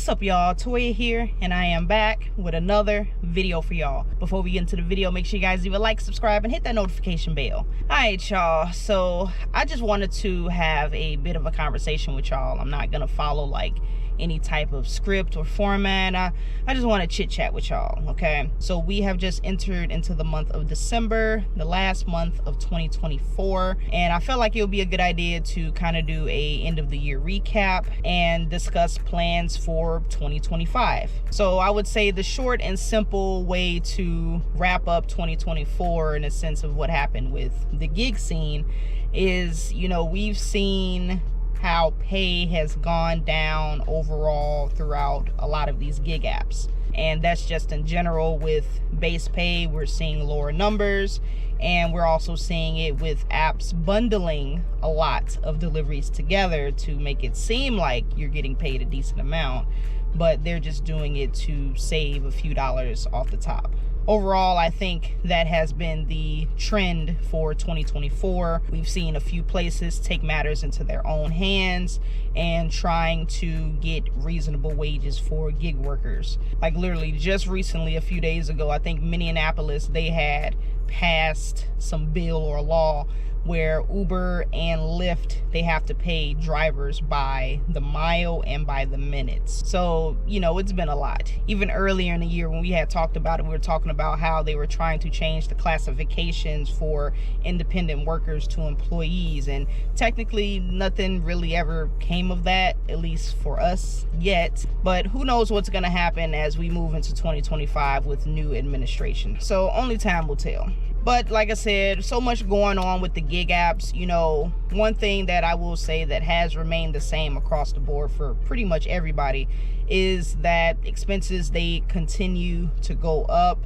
What's up, y'all? Toya here, and I am back with another video for y'all. Before we get into the video, make sure you guys leave a like, subscribe, and hit that notification bell. Alright, y'all, so I just wanted to have a bit of a conversation with y'all. I'm not gonna follow like any type of script or format. I just want to chit chat with y'all. Okay, so we have just entered into the month of December, the last month of 2024, and I felt like it would be a good idea to kind of do a end of the year recap and discuss plans for 2025. So I would say the short and simple way to wrap up 2024 in a sense of what happened with the gig scene is, you know, we've seen how pay has gone down overall throughout a lot of these gig apps, and that's just in general. With base pay, we're seeing lower numbers, and we're also seeing it with apps bundling a lot of deliveries together to make it seem like you're getting paid a decent amount, but they're just doing it to save a few dollars off the top. Overall, I think that has been the trend for 2024. We've seen a few places take matters into their own hands and trying to get reasonable wages for gig workers. Like literally just recently, a few days ago, I think Minneapolis, they had passed some bill or law where Uber and Lyft, they have to pay drivers by the mile and by the minutes. So, you know, it's been a lot. Even earlier in the year when we had talked about it, we were talking about how they were trying to change the classifications for independent workers to employees, and technically nothing really ever came of that, at least for us yet. But who knows what's gonna happen as we move into 2025 with new administration. So only time will tell. But like I said, so much going on with the gig apps. You know, one thing that I will say that has remained the same across the board for pretty much everybody is that expenses, they continue to go up,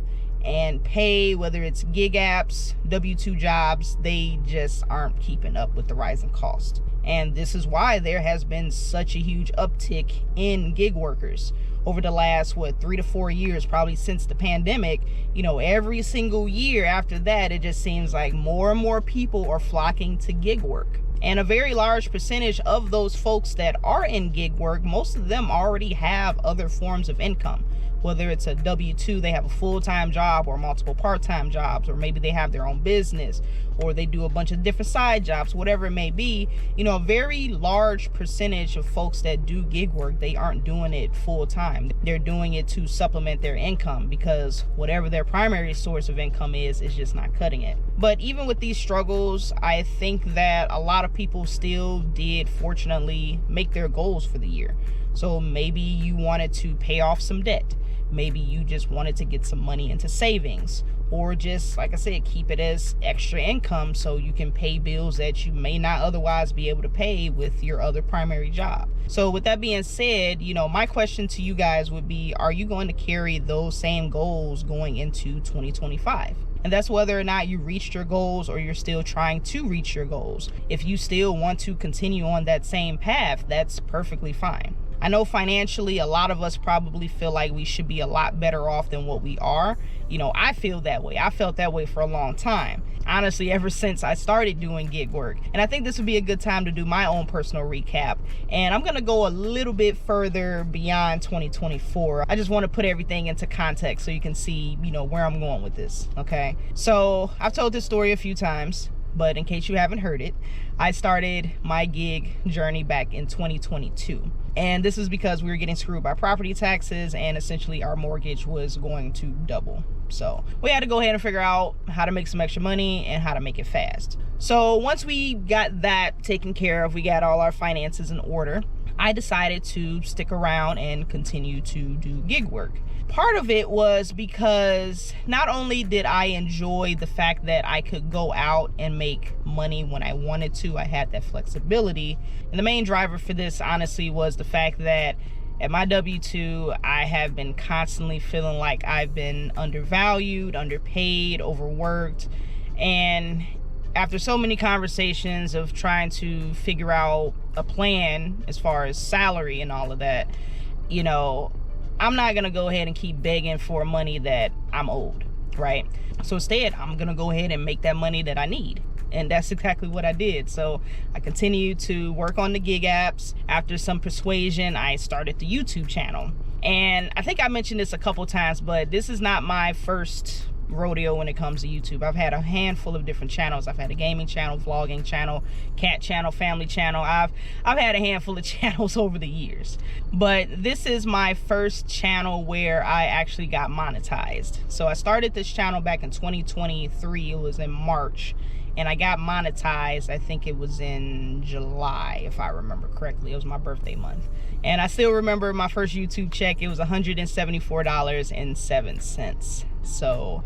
and pay, whether it's gig apps, W-2 jobs, they just aren't keeping up with the rising cost. And this is why there has been such a huge uptick in gig workers over the last 3 to 4 years, probably since the pandemic. You know, every single year after that, it just seems like more and more people are flocking to gig work. And a very large percentage of those folks that are in gig work, most of them already have other forms of income. Whether it's a W-2, they have a full-time job or multiple part-time jobs, or maybe they have their own business, or they do a bunch of different side jobs, whatever it may be. You know, a very large percentage of folks that do gig work, they aren't doing it full-time. They're doing it to supplement their income, because whatever their primary source of income is just not cutting it. But even with these struggles, I think that a lot of people still did, fortunately, make their goals for the year. So maybe you wanted to pay off some debt. Maybe you just wanted to get some money into savings, or just, like I said, keep it as extra income so you can pay bills that you may not otherwise be able to pay with your other primary job. So with that being said, you know, my question to you guys would be, are you going to carry those same goals going into 2025? And that's whether or not you reached your goals or you're still trying to reach your goals. If you still want to continue on that same path, that's perfectly fine. I know financially, a lot of us probably feel like we should be a lot better off than what we are. You know, I feel that way. I felt that way for a long time. Honestly, ever since I started doing gig work. And I think this would be a good time to do my own personal recap. And I'm gonna go a little bit further beyond 2024. I just want to put everything into context so you can see, you know, where I'm going with this, okay? So I've told this story a few times, but in case you haven't heard it, I started my gig journey back in 2022. And this is because we were getting screwed by property taxes, and essentially our mortgage was going to double. So we had to go ahead and figure out how to make some extra money and how to make it fast. So once we got that taken care of, we got all our finances in order, I decided to stick around and continue to do gig work. Part of it was because not only did I enjoy the fact that I could go out and make money when I wanted to, I had that flexibility. And the main driver for this, honestly, was the fact that at my W-2, I have been constantly feeling like I've been undervalued, underpaid, overworked. And after so many conversations of trying to figure out a plan as far as salary and all of that, you know, I'm not gonna go ahead and keep begging for money that I'm owed, right? So instead, I'm gonna go ahead and make that money that I need. And that's exactly what I did. So I continued to work on the gig apps. After some persuasion, I started the YouTube channel. And I think I mentioned this a couple times, but this is not my first rodeo when it comes to YouTube. I've had a handful of different channels. I've had a gaming channel, vlogging channel, cat channel, family channel. I've had a handful of channels over the years, but this is my first channel where I actually got monetized. So I started this channel back in 2023. It was in March, and I got monetized, I think it was in July, if I remember correctly. It was my birthday month. And I still remember my first YouTube check. It was $174.07. So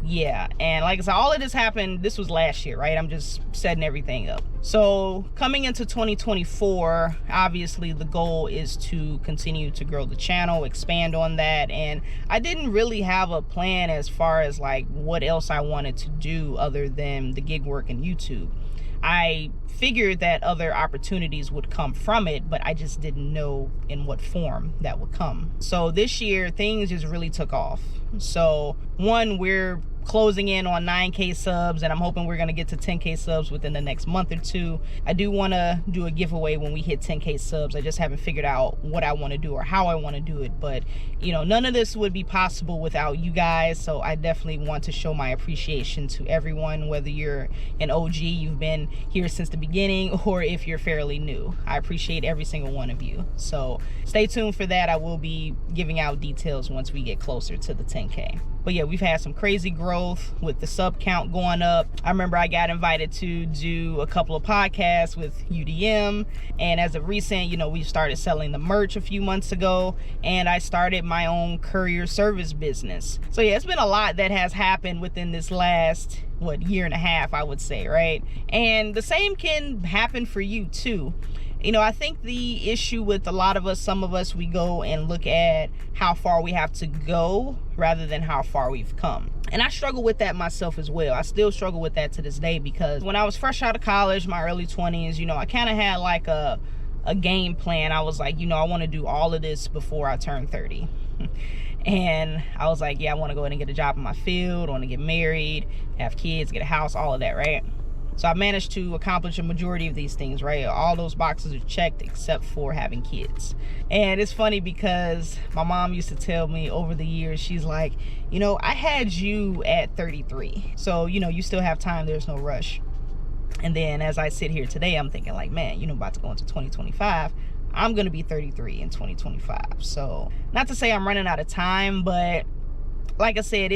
yeah, and like I said, all of this happened, this was last year, right? I'm just setting everything up. So coming into 2024, obviously the goal is to continue to grow the channel, expand on that. And I didn't really have a plan as far as like what else I wanted to do other than the gig work and YouTube. I figured that other opportunities would come from it, but I just didn't know in what form that would come. So this year, things just really took off. So one, we're closing in on 9K subs, and I'm hoping we're gonna get to 10K subs within the next month or two. I do wanna do a giveaway when we hit 10K subs. I just haven't figured out what I wanna do or how I wanna do it, but you know, none of this would be possible without you guys. So I definitely want to show my appreciation to everyone, whether you're an OG, you've been here since the beginning, or if you're fairly new. I appreciate every single one of you. So stay tuned for that. I will be giving out details once we get closer to the 10K. But yeah, we've had some crazy growth with the sub count going up. I remember I got invited to do a couple of podcasts with UDM. And as of recent, you know, we started selling the merch a few months ago. And I started my own courier service business. So yeah, it's been a lot that has happened within this last, year and a half, I would say, right? And the same can happen for you too. You know, I think the issue with a lot of us, some of us, we go and look at how far we have to go rather than how far we've come. And I struggle with that myself as well. I still struggle with that to this day, because when I was fresh out of college, my early 20s, you know, I kind of had like a game plan. I was like, you know, I want to do all of this before I turn 30. And I was like, yeah, I want to go ahead and get a job in my field. I want to get married, have kids, get a house, all of that, right? So I managed to accomplish a majority of these things, right? All those boxes are checked except for having kids. And it's funny because my mom used to tell me over the years, she's like, you know, I had you at 33. So, you know, you still have time. There's no rush. And then as I sit here today, I'm thinking like, man, you know, about to go into 2025. I'm going to be 33 in 2025. So not to say I'm running out of time, but like I said,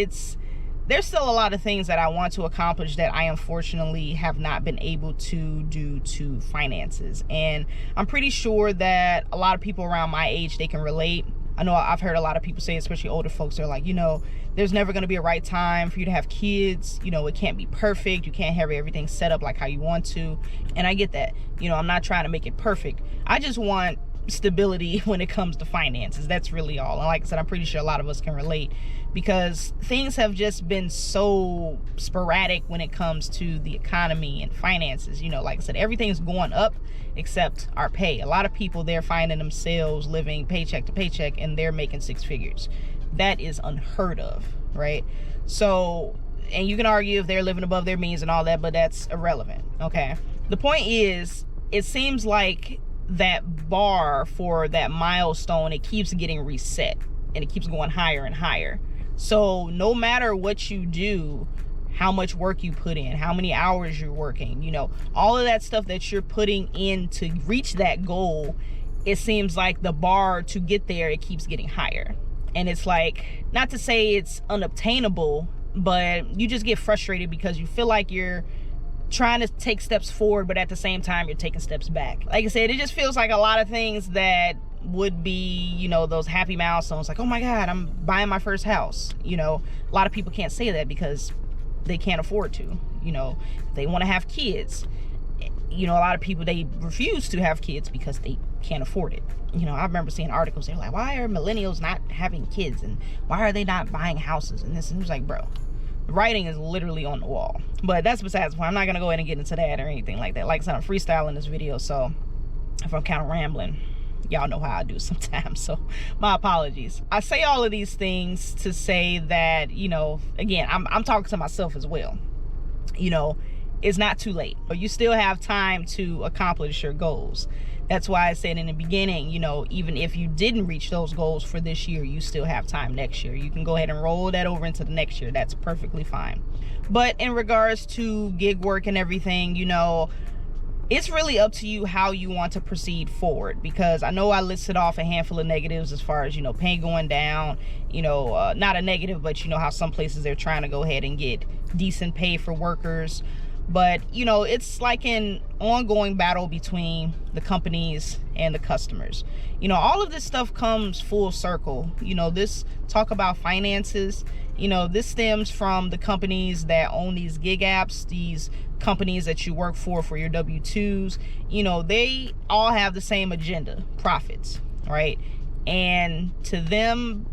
there's still a lot of things that I want to accomplish that I unfortunately have not been able to due to finances. And I'm pretty sure that a lot of people around my age, they can relate. I know I've heard a lot of people say, especially older folks, they're like, you know, there's never going to be a right time for you to have kids. You know, it can't be perfect. You can't have everything set up like how you want to. And I get that. You know, I'm not trying to make it perfect. I just want stability when it comes to finances. That's really all. And like I said, I'm pretty sure a lot of us can relate, because things have just been so sporadic when it comes to the economy and finances. You know, like I said, everything's going up except our pay. A lot of people, they're finding themselves living paycheck to paycheck and they're making six figures. That is unheard of, right? So, and you can argue if they're living above their means and all that, but that's irrelevant, okay? The point is, it seems like that bar for that milestone, it keeps getting reset and it keeps going higher and higher. So no matter what you do, how much work you put in, how many hours you're working, you know, all of that stuff that you're putting in to reach that goal, it seems like the bar to get there, it keeps getting higher. And it's like, not to say it's unobtainable, but you just get frustrated because you feel like you're trying to take steps forward, but at the same time you're taking steps back. Like I said, it just feels like a lot of things that would be, you know, those happy milestones, like, oh my God, I'm buying my first house. You know, a lot of people can't say that because they can't afford to. You know, they want to have kids. You know, a lot of people, they refuse to have kids because they can't afford it. You know, I remember seeing articles, they're like, why are millennials not having kids, and why are they not buying houses and this? And it was like, bro, the writing is literally on the wall. But that's besides the point. I'm not gonna go ahead and get into that or anything like that. Like I said, I'm freestyling this video, so if I'm kind of rambling, y'all know how I do sometimes, so my apologies. I say all of these things to say that, you know, again, I'm talking to myself as well. You know, it's not too late. You still have time to accomplish your goals. That's why I said in the beginning, you know, even if you didn't reach those goals for this year, you still have time next year. You can go ahead and roll that over into the next year. That's perfectly fine. But in regards to gig work and everything, you know, it's really up to you how you want to proceed forward, because I know I listed off a handful of negatives as far as, you know, pay going down, you know, not a negative, but you know how some places they're trying to go ahead and get decent pay for workers. But, you know, it's like an ongoing battle between the companies and the customers. You know, all of this stuff comes full circle. You know, this talk about finances, you know, this stems from the companies that own these gig apps, these companies that you work for your W-2s. You know, they all have the same agenda: profits, right? And to them,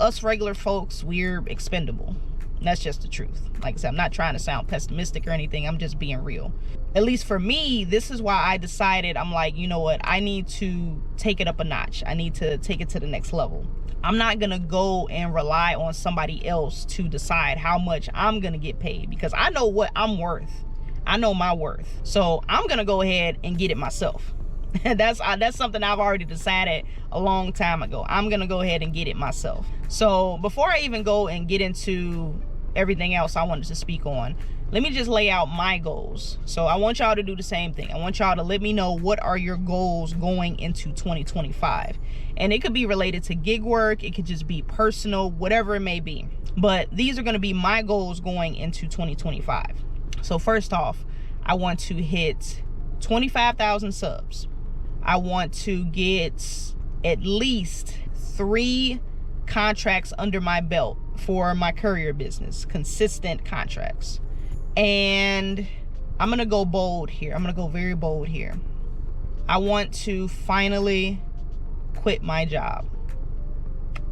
us regular folks, we're expendable. And that's just the truth. Like I said, I'm not trying to sound pessimistic or anything. I'm just being real. At least for me, this is why I decided, I'm like, you know what? I need to take it up a notch. I need to take it to the next level. I'm not going to go and rely on somebody else to decide how much I'm going to get paid, because I know what I'm worth. I know my worth. So I'm going to go ahead and get it myself. That's something I've already decided a long time ago. I'm going to go ahead and get it myself. So before I even go and get into everything else I wanted to speak on, let me just lay out my goals. So I want y'all to do the same thing. I want y'all to let me know, what are your goals going into 2025? And it could be related to gig work. It could just be personal, whatever it may be. But these are going to be my goals going into 2025. So first off, I want to hit 25,000 subs. I want to get at least 3 contracts under my belt for my courier business, consistent contracts. And I'm gonna go bold here. I'm gonna go very bold here. I want to finally quit my job.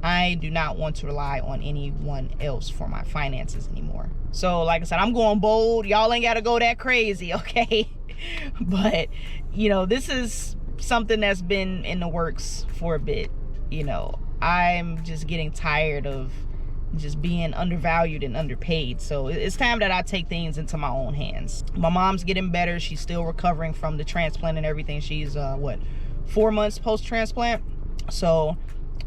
I do not want to rely on anyone else for my finances anymore. So like I said, I'm going bold. Y'all ain't gotta go that crazy, okay? But you know, this is something that's been in the works for a bit. You know, I'm just getting tired of just being undervalued and underpaid. So it's time that I take things into my own hands. My mom's getting better. She's still recovering from the transplant and everything. She's 4 months post-transplant. So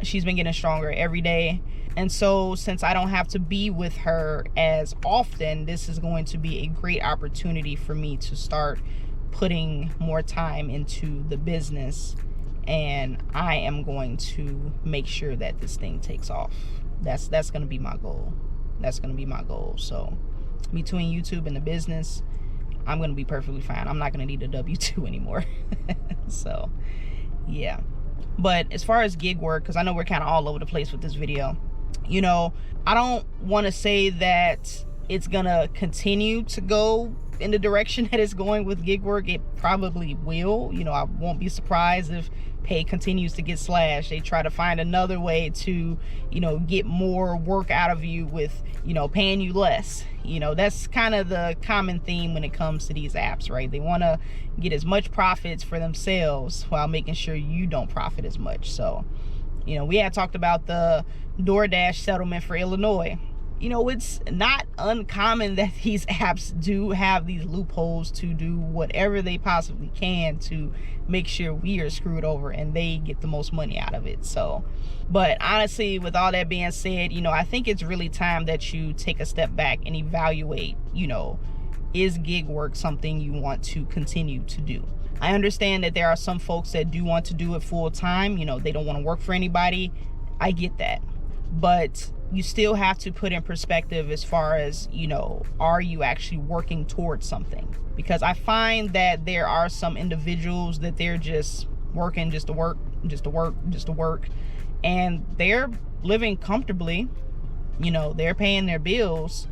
she's been getting stronger every day. And so since I don't have to be with her as often, this is going to be a great opportunity for me to start putting more time into the business. And I am going to make sure that this thing takes off. That's going to be my goal. That's going to be my goal. So between YouTube and the business, I'm going to be perfectly fine. I'm not going to need a W-2 anymore. So yeah. But as far as gig work, because I know we're kind of all over the place with this video, you know, I don't want to say that it's going to continue to go in the direction that it's going with gig work. It probably will. You know, I won't be surprised if pay continues to get slashed. They try to find another way to, you know, get more work out of you with, you know, paying you less. You know, that's kind of the common theme when it comes to these apps, right? They want to get as much profits for themselves while making sure you don't profit as much. So, you know, we had talked about the DoorDash settlement for Illinois. You know, it's not uncommon that these apps do have these loopholes to do whatever they possibly can to make sure we are screwed over and they get the most money out of it. So, but honestly, with all that being said, you know, I think it's really time that you take a step back and evaluate, you know, is gig work something you want to continue to do? I understand that there are some folks that do want to do it full time. You know, they don't want to work for anybody. I get that. But you still have to put in perspective as far as, you know, are you actually working towards something? Because I find that there are some individuals that they're just working just to work, just to work, just to work. And they're living comfortably, you know, they're paying their bills,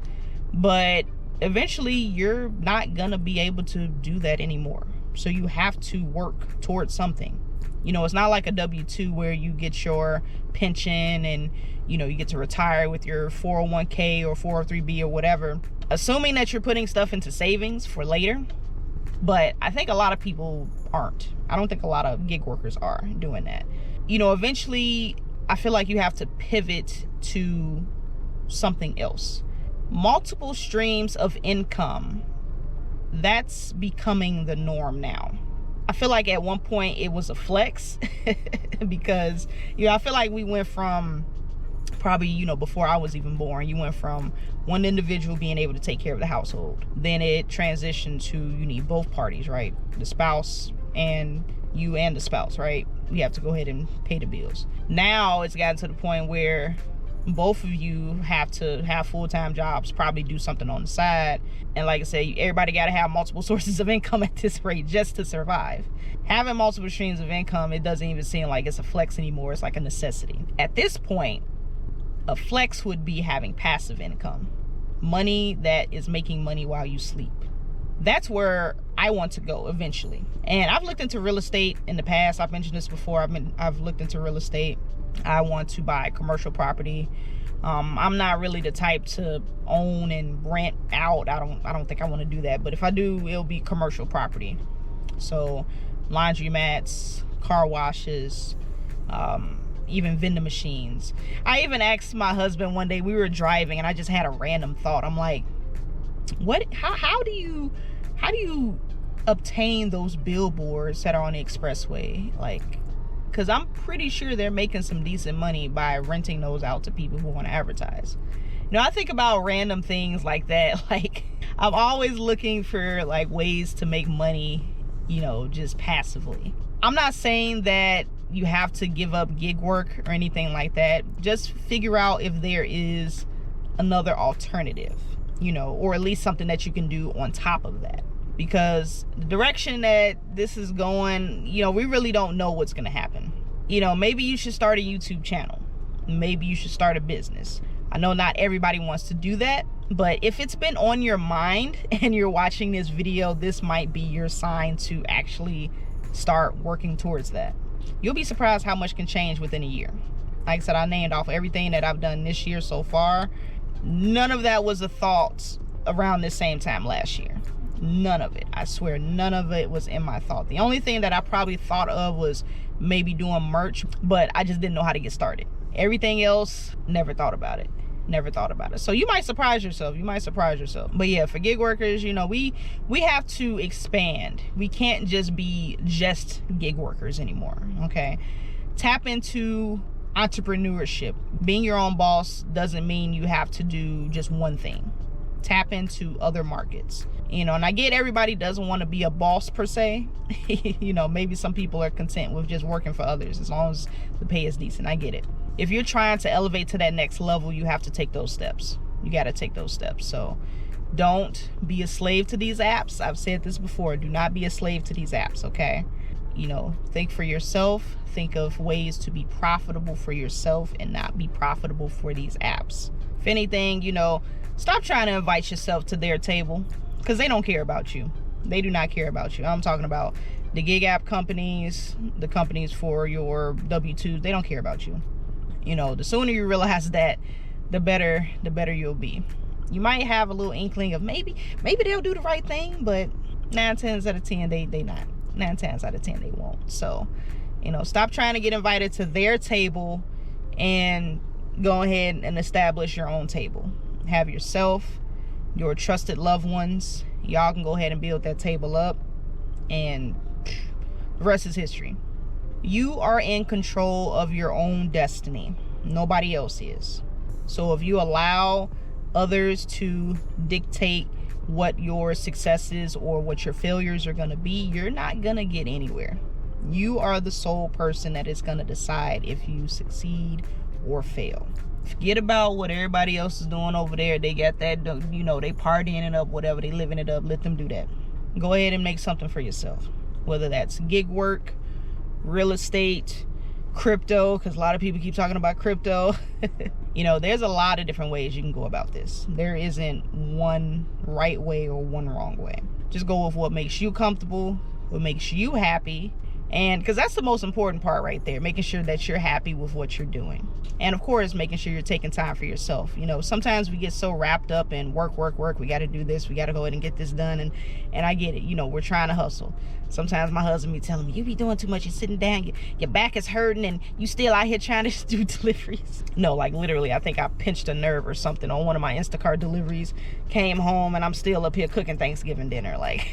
but eventually you're not gonna be able to do that anymore. So you have to work towards something. You know, it's not like a W-2 where you get your pension and, you know, you get to retire with your 401k or 403b or whatever, assuming that you're putting stuff into savings for later. But I think a lot of people aren't. I don't think a lot of gig workers are doing that. You know, eventually I feel like you have to pivot to something else. Multiple streams of income that's becoming the norm now. I feel like at one point it was a flex because, you know, I feel like we went from probably, you know, before I was even born, you went from one individual being able to take care of the household. Then it transitioned to you need both parties, right? The spouse and you and the spouse, right? You have to go ahead and pay the bills. Now it's gotten to the point where both of you have to have full-time jobs, probably do something on the side. And like I said, everybody got to have multiple sources of income at this rate just to survive. Having multiple streams of income, it doesn't even seem like it's a flex anymore. It's like a necessity. At this point, a flex would be having passive income, money that is making money while you sleep. That's where I want to go eventually. And I've looked into real estate in the past. I've mentioned this before. I've looked into real estate. I want to buy commercial property. I'm not really the type to own and rent out. I don't think I want to do that. But if I do, it'll be commercial property. So laundromats, car washes, even vending machines. I even asked my husband one day, we were driving and I just had a random thought. I'm like, how do you obtain those billboards that are on the expressway? Like, because I'm pretty sure they're making some decent money by renting those out to people who want to advertise. You know, I think about random things like that. Like, I'm always looking for like ways to make money, you know, just passively. I'm not saying that you have to give up gig work or anything like that. Just figure out if there is another alternative, you know, or at least something that you can do on top of that. Because the direction that this is going, you know, we really don't know what's going to happen. You know, maybe you should start a YouTube channel. Maybe you should start a business. I know not everybody wants to do that, but if it's been on your mind and you're watching this video, this might be your sign to actually start working towards that. You'll be surprised how much can change within a year. Like I said, I named off everything that I've done this year so far. None of that was a thought around this same time last year. None of it. I swear, none of it was in my thought. The only thing that I probably thought of was maybe doing merch, but I just didn't know how to get started. Everything else, never thought about it. Never thought about it. So you might surprise yourself. You might surprise yourself. But yeah, for gig workers, you know, we have to expand. We can't just be just gig workers anymore. Okay. Tap into entrepreneurship. Being your own boss doesn't mean you have to do just one thing. Tap into other markets. You know, and I get everybody doesn't want to be a boss per se. You know, maybe some people are content with just working for others as long as the pay is decent. I get it. If you're trying to elevate to that next level, you have to take those steps. You got to take those steps. So don't be a slave to these apps. I've said this before. Do not be a slave to these apps, okay? You know, think for yourself. Think of ways to be profitable for yourself and not be profitable for these apps. If anything, you know, stop trying to invite yourself to their table because they don't care about you. They do not care about you. I'm talking about the gig app companies, the companies for your W-2s. They don't care about you. You know, the sooner you realize that, the better you'll be. You might have a little inkling of maybe they'll do the right thing, but 9 times out of 10 they not. 9 times out of 10 they won't. So, you know, stop trying to get invited to their table and go ahead and establish your own table. Have yourself, your trusted loved ones. Y'all can go ahead and build that table up, and the rest is history. You are in control of your own destiny. Nobody else is. So if you allow others to dictate what your successes or what your failures are going to be, you're not going to get anywhere. You are the sole person that is going to decide if you succeed or fail. Forget about what everybody else is doing over there. They got that, you know, they partying it up, whatever, they living it up. Let them do that. Go ahead and make something for yourself. Whether that's gig work, real estate, crypto, because a lot of people keep talking about crypto. You know, there's a lot of different ways you can go about this. There isn't one right way or one wrong way. Just go with what makes you comfortable, what makes you happy, And because that's the most important part right there, making sure that you're happy with what you're doing. And of course, making sure you're taking time for yourself. You know, sometimes we get so wrapped up in work. We got to do this. We got to go ahead and get this done. And I get it. You know, we're trying to hustle. Sometimes my husband be telling me, you be doing too much. You're sitting down. Your back is hurting and you still out here trying to do deliveries. No, like literally, I think I pinched a nerve or something on one of my Instacart deliveries. Came home and I'm still up here cooking Thanksgiving dinner. Like...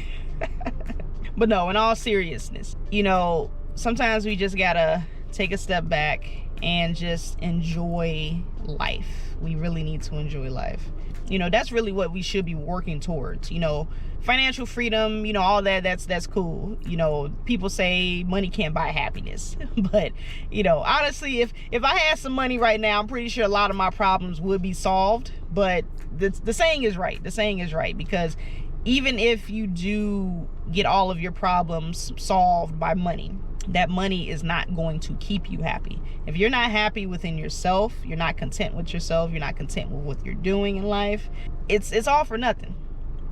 But no, in all seriousness, you know, sometimes we just gotta take a step back and just enjoy life. We really need to enjoy life. You know, that's really what we should be working towards. You know, financial freedom, you know, all that's cool. You know, people say money can't buy happiness. But, you know, honestly, if I had some money right now, I'm pretty sure a lot of my problems would be solved. But the saying is right. The saying is right, because even if you do get all of your problems solved by money, that money is not going to keep you happy. If you're not happy within yourself, you're not content with yourself, you're not content with what you're doing in life, it's all for nothing.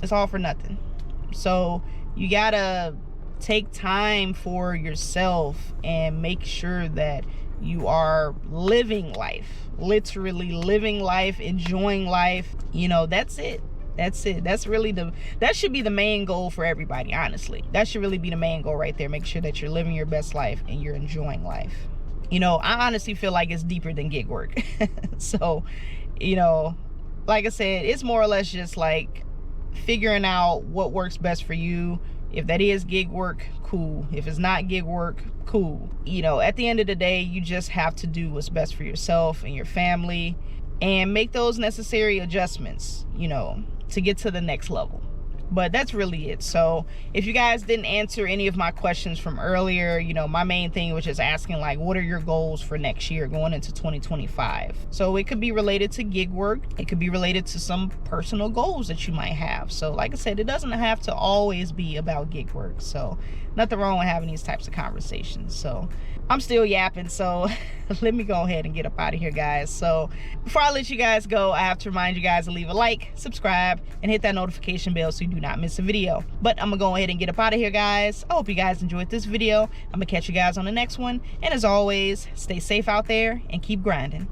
It's all for nothing. So you gotta take time for yourself and make sure that you are living life, literally living life, enjoying life. You know, that's it. That's it. That should be the main goal for everybody, honestly. That should really be the main goal right there. Make sure that you're living your best life and you're enjoying life. You know, I honestly feel like it's deeper than gig work. So, you know, like I said, it's more or less just like figuring out what works best for you. If that is gig work, cool. If it's not gig work, cool. You know, at the end of the day, you just have to do what's best for yourself and your family and make those necessary adjustments, you know, to get to the next level. But that's really it. So if you guys didn't answer any of my questions from earlier, you know, my main thing was just asking, like, what are your goals for next year going into 2025? So it could be related to gig work. It could be related to some personal goals that you might have. So like I said, it doesn't have to always be about gig work. So nothing wrong with having these types of conversations. So I'm still yapping, so let me go ahead and get up out of here, guys. So before I let you guys go, I have to remind you guys to leave a like, subscribe, and hit that notification bell so you do not miss a video. But I'm gonna go ahead and get up out of here, guys. I hope you guys enjoyed this video. I'm gonna catch you guys on the next one. And as always, stay safe out there and keep grinding.